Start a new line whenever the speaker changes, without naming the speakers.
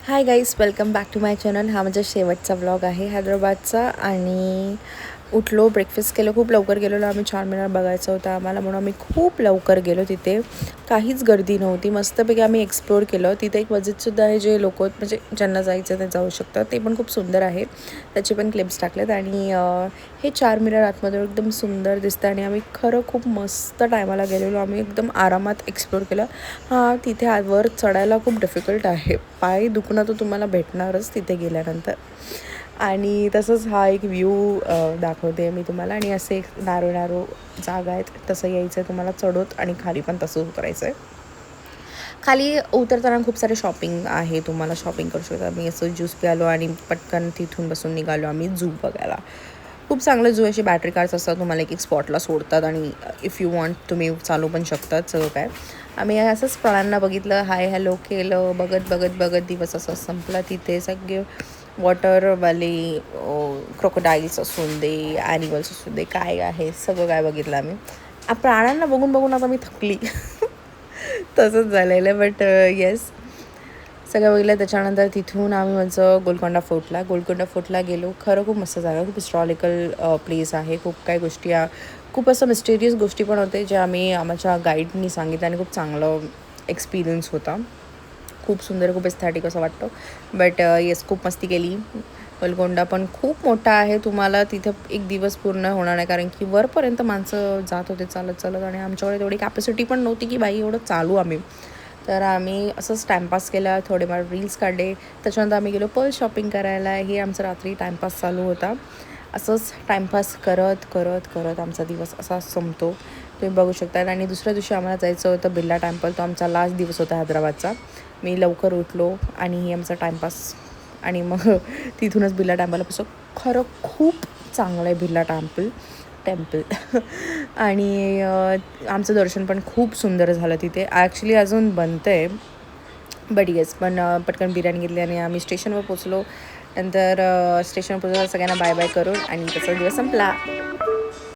High guys, welcome back to my channel. हा माझा शेवटचा व्लॉग आहे हैदराबादचा. आणि उठलो, ब्रेकफास्ट केलं, खूप लवकर गेलेलो आम्ही. चारमिनार बघायचं होतं आम्हाला म्हणून आम्ही खूप लवकर गेलो. तिथे काहीच गर्दी नव्हती, मस्तपैकी आम्ही एक्सप्लोअर केलं. तिथे एक मस्जिदसुद्धा आहे, जे लोक म्हणजे ज्यांना जायचं ते जाऊ शकतात. ते पण खूप सुंदर आहे, त्याचे पण क्लिप्स टाकलेत. आणि हे चारमिनार आतमध्ये एकदम सुंदर दिसतं आणि आम्ही खरं खूप मस्त टायमाला गेलेलो. आम्ही एकदम आरामात एक्सप्लोअर केलं. हां, तिथे आजवर चढायला खूप डिफिकल्ट आहे, पाय दुखणं तर तुम्हाला भेटणारच तिथे गेल्यानंतर. आणि तसंच हा एक व्ह्यू दाखवते मी तुम्हाला. आणि असे एक नॅरो नॅरो जागा आहेत, तसं यायचं आहे तुम्हाला चढवत, आणि खाली पण तसंच उतरायचं आहे. खाली उतरताना खूप सारे शॉपिंग आहे, तुम्हाला शॉपिंग करू शकता. मी असं ज्यूस प्यालो आणि पटकन तिथून बसून निघालो आम्ही झू बघायला. खूप चांगलं झू, असे बॅटरी कार्ड्स असतात, तुम्हाला एक एक स्पॉटला सोडतात आणि इफ यू वॉन्ट तुम्ही चालू पण शकतात सगळं काय. आम्ही असंच प्राण्यांना बघितलं, हाय हॅलो केलं, बघत बघत बघत दिवस असं संपला. तिथे सगळे वॉटरवाले क्रोकोडाईल्स असून दे, ॲनिमल्स असून दे, काय आहे सगळं काय बघितलं आम्ही. प्राण्यांना बघून बघून आता मी थकली. तसंच झालेलं आहे. बट येस, सगळं बघितलं. त्याच्यानंतर तिथून आम्ही म्हणजे गोलकोंडा फोर्टला गेलो. खरं खूप मस्त जागा, खूप हिस्टॉरिकल प्लेस आहे. खूप काही गोष्टी, खूप असं मिस्टेरियस गोष्टी पण होते, ज्या आम्ही आमच्या गाईडनी सांगितलं आणि खूप चांगलं एक्सपिरियन्स होता. खूप सुंदर, खूप एस्थेटिक असं वाटतं. बट येस, खूप मस्ती केली. गोलकोंडा पण खूप मोठा आहे, तुम्हाला तिथं एक दिवस पूर्ण होणार नाही, कारण की वरपर्यंत माणसं जात होते चालत चालत, आणि आमच्याकडे तेवढी कॅपॅसिटी पण नव्हती की बाई एवढं चालू आम्ही. तर आम्ही असंच टाईमपास केला, थोडेफार रील्स काढले. त्याच्यानंतर आम्ही गेलो पर्ल शॉपिंग करायला. हे आमचा रात्री टाईमपास चालू होता. असंच टाईमपास करत करत करत आमचा दिवस असा संपतो, तुम्ही बघू शकता. आणि दुसऱ्या दिवशी आम्हाला जायचं होतं बिर्ला टेम्पल. तो आमचा लास्ट दिवस होता हैदराबादचा. मी लवकर उठलो आणि ही आमचा टाईमपास. आणि मग तिथूनच बिर्ला टेम्पलला बसलो. खरं खूप चांगलं आहे बिर्ला टेम्पल. आणि आमचं दर्शन पण खूप सुंदर झालं तिथे. ॲक्च्युली अजून बनतं आहे, बट येस. पण पटकन बिर्याणी घेतली आणि आम्ही स्टेशनवर पोचलो. नंतर स्टेशनवर पोचलो, सगळ्यांना बाय बाय करून, आणि त्याचा दिवस संपला.